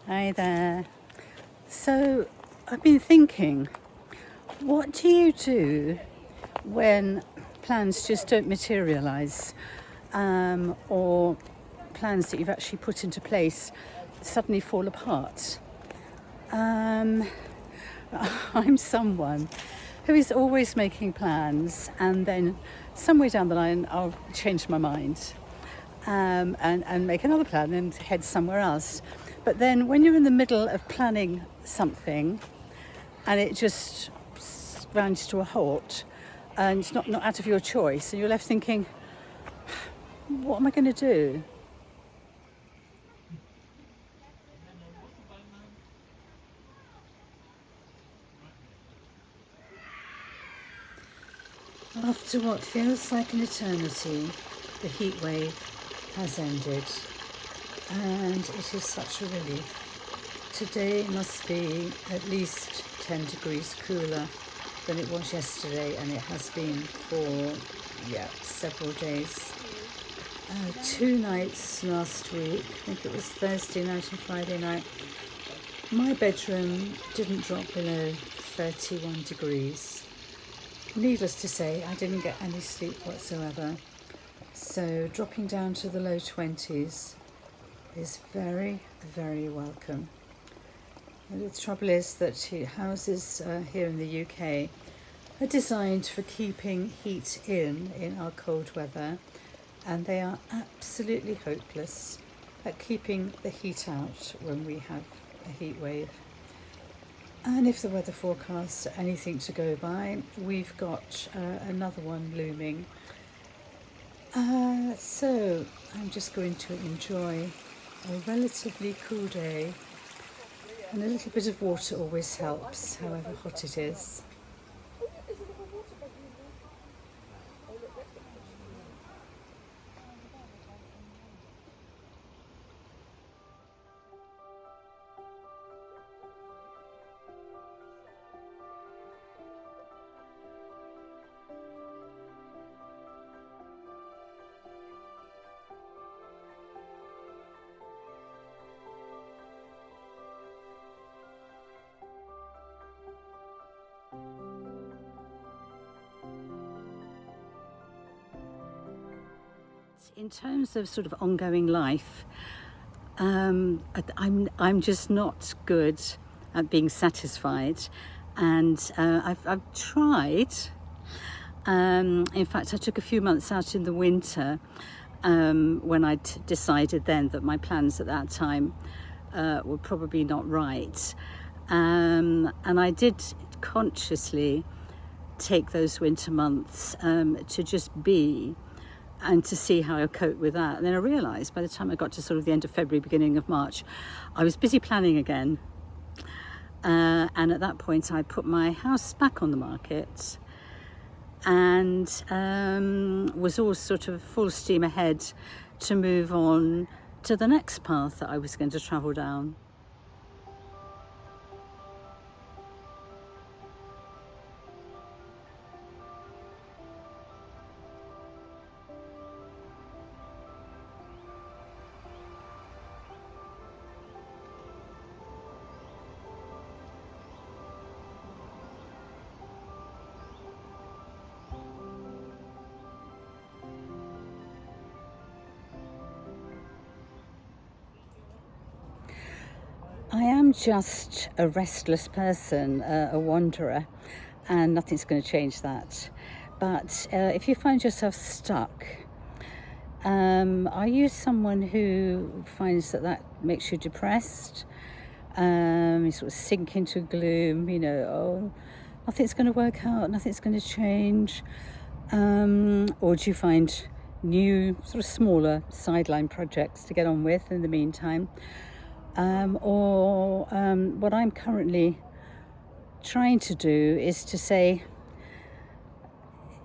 Hi there. So, I've been thinking, what do you do when plans just don't materialise, or plans that you've actually put into place suddenly fall apart? Um, I'm someone who is always making plans, and then somewhere down the line I'll change my mind, and make another plan and head somewhere else. But then when you're in the middle of planning something and it just grinds to a halt and it's not out of your choice, and you're left thinking, what am I going to do? After what feels like an eternity, the heat wave has ended, and it is such a relief. Today must be at least 10 degrees cooler than it was yesterday, and it has been for several days. 2 nights last week, I think it was Thursday night and Friday night, my bedroom didn't drop below 31 degrees. Needless to say, I didn't get any sleep whatsoever. So dropping down to the low 20s is very, very welcome. And the trouble is that houses here in the UK are designed for keeping heat in our cold weather, and they are absolutely hopeless at keeping the heat out when we have a heat wave. And if the weather forecasts are anything to go by, we've got another one looming. So I'm just going to enjoy a relatively cool day, and a little bit of water always helps, however hot it is. In terms of sort of ongoing life, I'm just not good at being satisfied, and I've tried. In fact, I took a few months out in the winter, when I'd decided then that my plans at that time were probably not right, and I did consciously take those winter months to just be, and to see how I cope with that. And then I realised by the time I got to sort of the end of February, beginning of March, I was busy planning again. And at that point, I put my house back on the market, and was all sort of full steam ahead to move on to the next path that I was going to travel down. I am just a restless person, a wanderer, and nothing's going to change that. But if you find yourself stuck, are you someone who finds that makes you depressed? You sort of sink into gloom, oh, nothing's going to work out, nothing's going to change. Or do you find new, sort of smaller sideline projects to get on with in the meantime? What I'm currently trying to do is to say,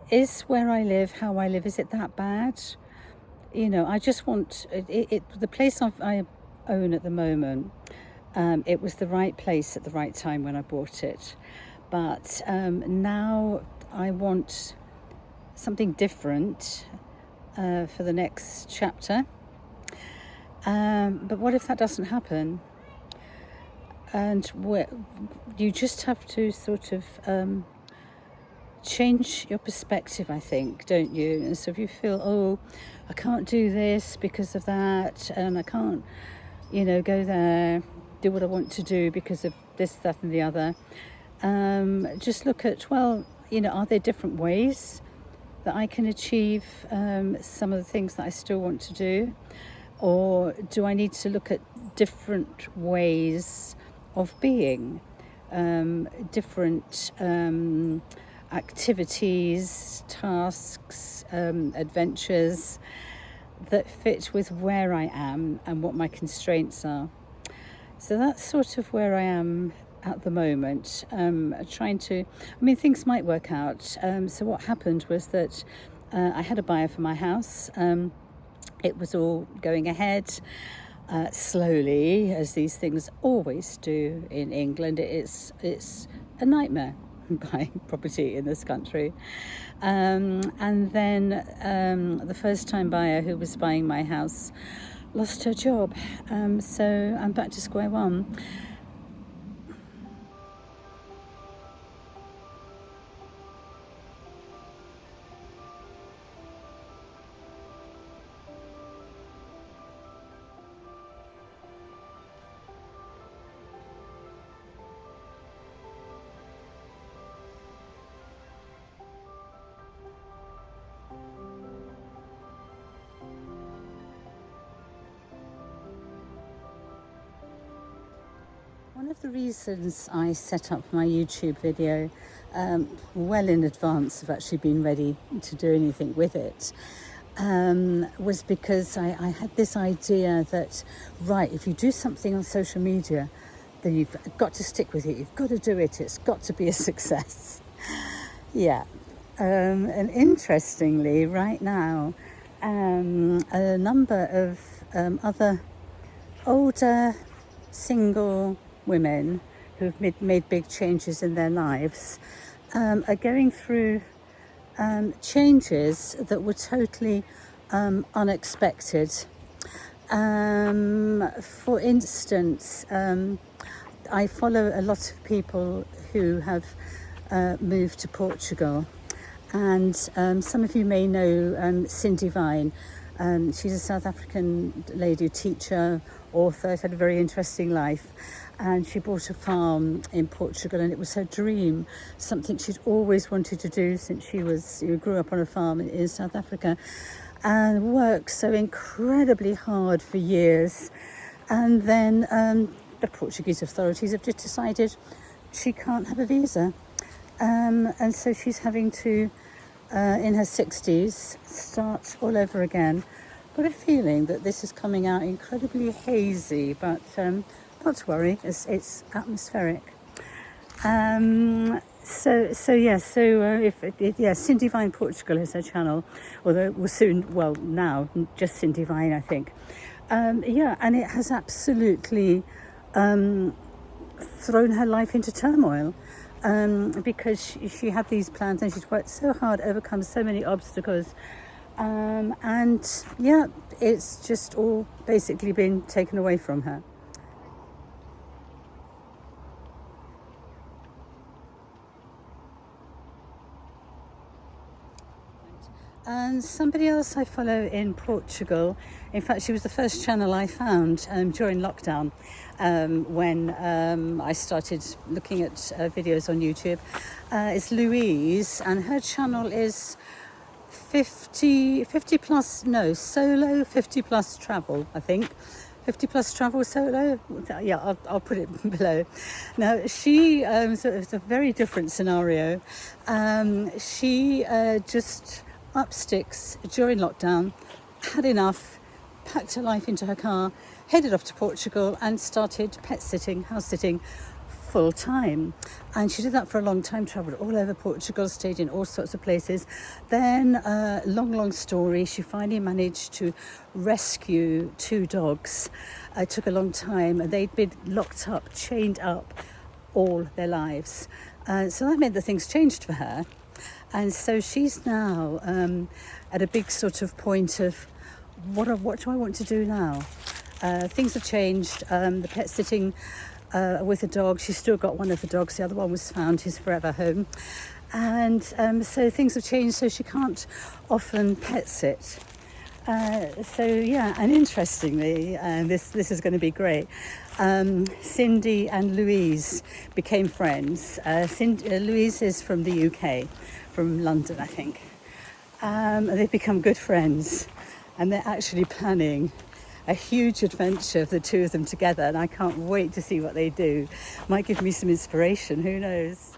is where I live, how I live, is it that bad? I just want the place I own at the moment. It was the right place at the right time when I bought it, but now I want something different for the next chapter. But what if that doesn't happen? and you just have to sort of change your perspective, I think, don't you? And so if you feel, oh, I can't do this because of that, and I can't, go there, do what I want to do because of this, that, and the other, just look at, well, are there different ways that I can achieve some of the things that I still want to do? Or do I need to look at different ways of being, different activities, tasks, adventures that fit with where I am and what my constraints are? So that's sort of where I am at the moment, things might work out. So what happened was that I had a buyer for my house. It was all going ahead slowly, as these things always do in England. It's a nightmare buying property in this country. And then the first time buyer who was buying my house lost her job. So I'm back to square one. One of the reasons I set up my YouTube video well in advance of actually being ready to do anything with it was because I had this idea that, right, if you do something on social media, then you've got to stick with it. You've got to do it. It's got to be a success. Yeah. And interestingly, right now, a number of other older single women who've made big changes in their lives are going through changes that were totally unexpected. For instance, I follow a lot of people who have moved to Portugal, and some of you may know Cindy Vine. She's a South African lady, teacher, author. She's had a very interesting life, and she bought a farm in Portugal, and it was her dream, something she'd always wanted to do since she grew up on a farm in South Africa, and worked so incredibly hard for years. And then the Portuguese authorities have just decided she can't have a visa, and so she's having to, in her 60s, start all over again. Got a feeling that this is coming out incredibly hazy, but not to worry, it's atmospheric. Cindy Vine Portugal is her channel, although it will soon, well, now just Cindy Vine, I think. And it has absolutely thrown her life into turmoil, because she had these plans and she's worked so hard, overcome so many obstacles, it's just all basically been taken away from her. And somebody else I follow in Portugal, in fact, she was the first channel I found during lockdown, when I started looking at videos on YouTube. It's Louise, and her channel is 50 plus, no, solo 50 plus travel, I think. 50 plus travel solo. Yeah, I'll put it below. Now, she, so it's a very different scenario. She just up sticks during lockdown, had enough, packed her life into her car, headed off to Portugal and started pet sitting, house sitting full time. And she did that for a long time, travelled all over Portugal, stayed in all sorts of places. Then, long story, she finally managed to rescue 2 dogs. It took a long time, and they'd been locked up, chained up all their lives. So that meant that things changed for her. And so she's now at a big sort of point of, what do I want to do now? Things have changed. The pet sitting with a dog. She's still got one of the dogs. The other one was found his forever home. And so things have changed, so she can't often pet sit. So yeah, and interestingly, this is going to be great. Cindy and Louise became friends. Louise is from the UK, from London, I think. They've become good friends, and they're actually planning a huge adventure of the two of them together, and I can't wait to see what they do. Might give me some inspiration, who knows?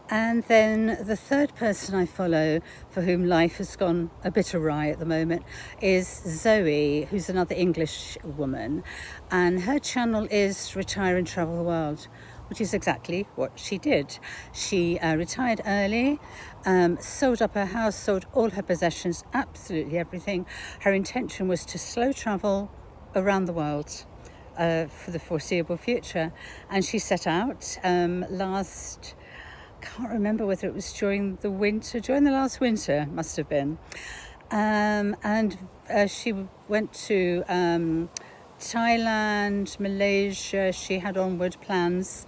And then the third person I follow, for whom life has gone a bit awry at the moment, is Zoe, who's another English woman. And her channel is Retire and Travel the World, which is exactly what she did. She retired early, sold up her house, sold all her possessions, absolutely everything. Her intention was to slow travel around the world for the foreseeable future. And she set out can't remember whether it was during the last winter, must have been. And she went to Thailand, Malaysia. She had onward plans.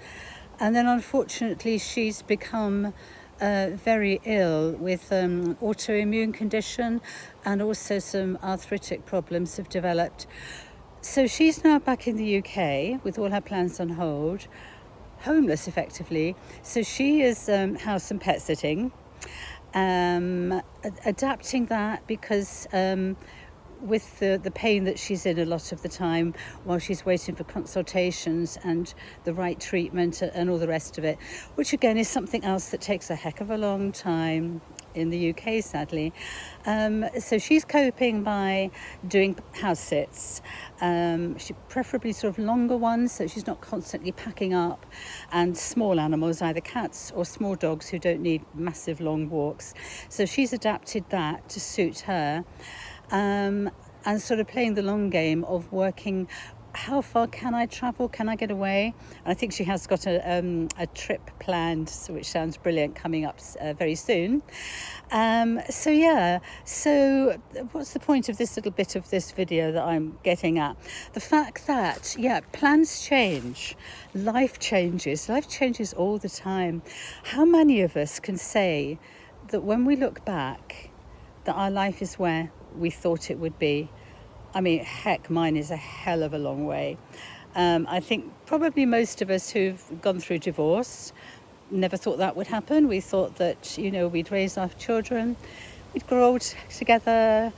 And then unfortunately she's become very ill with autoimmune condition, and also some arthritic problems have developed. So she's now back in the UK with all her plans on hold, homeless effectively. So she is house and pet sitting, adapting that because with the pain that she's in a lot of the time while she's waiting for consultations and the right treatment and all the rest of it, which again is something else that takes a heck of a long time in the UK, sadly. So she's coping by doing house sits, she preferably sort of longer ones, so she's not constantly packing up, and small animals, either cats or small dogs who don't need massive long walks. So she's adapted that to suit her, and sort of playing the long game of working. How far can I travel? Can I get away? And I think she has got a trip planned, which sounds brilliant, coming up very soon. So yeah, so what's the point of this little bit of this video that I'm getting at? The fact that, yeah, plans change, life changes all the time. How many of us can say that when we look back, that our life is where we thought it would be? I mean, heck, mine is a hell of a long way. I think probably most of us who've gone through divorce never thought that would happen. We thought that, you know, we'd raise our children, we'd grow old together,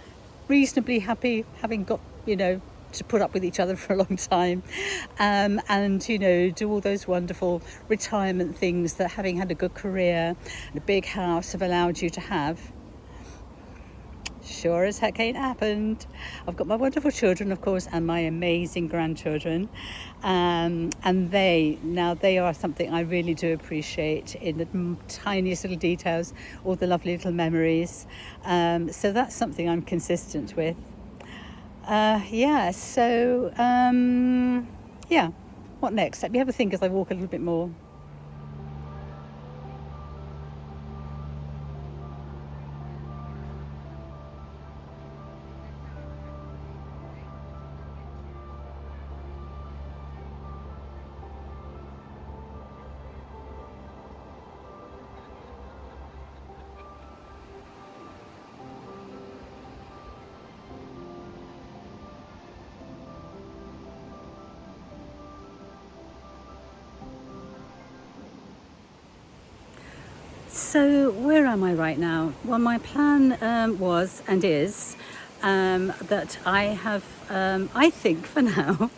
reasonably happy, having got, you know, to put up with each other for a long time, and, you know, do all those wonderful retirement things that having had a good career and a big house have allowed you to have. Sure as heck ain't happened. I've got my wonderful children, of course, and my amazing grandchildren, and they are something I really do appreciate, in the tiniest little details, all the lovely little memories. So that's something I'm consistent with. Yeah, what next? Let me have a think as I walk a little bit more. So where am I right now? Well, my plan was and is that I have, I think for now,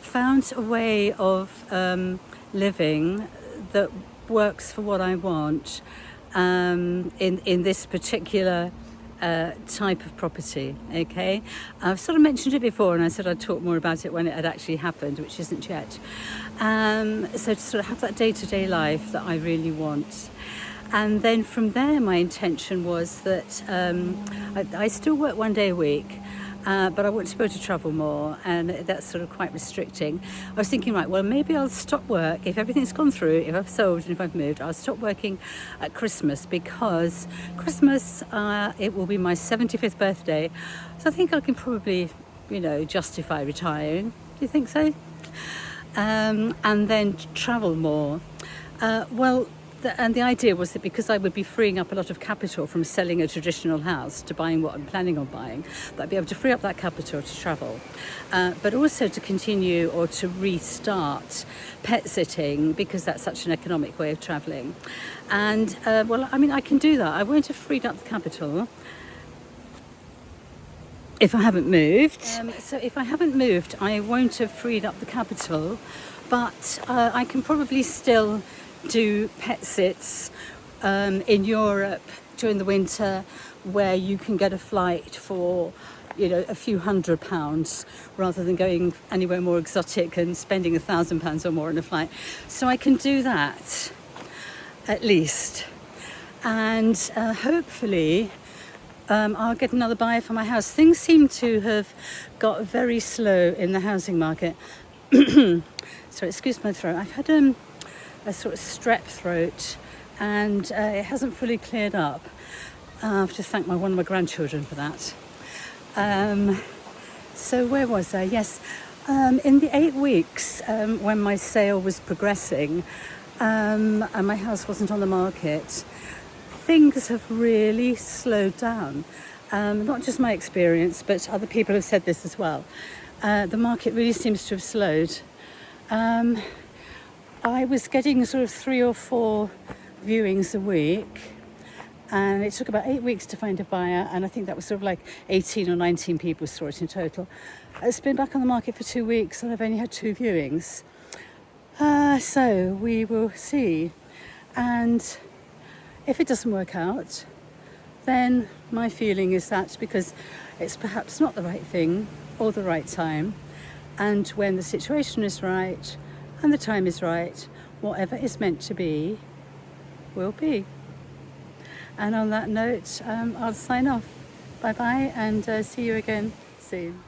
found a way of living that works for what I want in this particular type of property. Okay, I've sort of mentioned it before, and I said I'd talk more about it when it had actually happened, which isn't yet. So to sort of have that day-to-day life that I really want. And then from there, my intention was that I still work one day a week, but I want to be able to travel more, and that's sort of quite restricting. I was thinking, right, well, maybe I'll stop work if everything's gone through, if I've sold and if I've moved. I'll stop working at Christmas, because Christmas, it will be my 75th birthday, so I think I can probably, justify retiring. Do you think so? And then travel more. And the idea was that because I would be freeing up a lot of capital from selling a traditional house to buying what I'm planning on buying, that I'd be able to free up that capital to travel, but also to continue or to restart pet sitting, because that's such an economic way of travelling. And I can do that. I won't have freed up the capital if I haven't moved. So if I haven't moved, I won't have freed up the capital, but I can probably still do pet sits in Europe during the winter, where you can get a flight for a few £100 rather than going anywhere more exotic and spending £1,000 or more on a flight. So I can do that at least, and hopefully I'll get another buyer for my house. Things seem to have got very slow in the housing market. Sorry, excuse my throat. I've had a sort of strep throat, and it hasn't fully cleared up. I have to thank one of my grandchildren for that. So where was I? Yes, in the 8 weeks when my sale was progressing and my house wasn't on the market, things have really slowed down. Not just my experience, but other people have said this as well. The market really seems to have slowed. I was getting sort of 3 or 4 viewings a week, and it took about 8 weeks to find a buyer, and I think that was sort of like 18 or 19 people saw it in total. It's been back on the market for 2 weeks, and I've only had 2 viewings. So we will see. And if it doesn't work out, then my feeling is that because it's perhaps not the right thing or the right time, and when the situation is right and the time is right, whatever is meant to be will be. And on that note, I'll sign off. Bye bye, and see you again soon.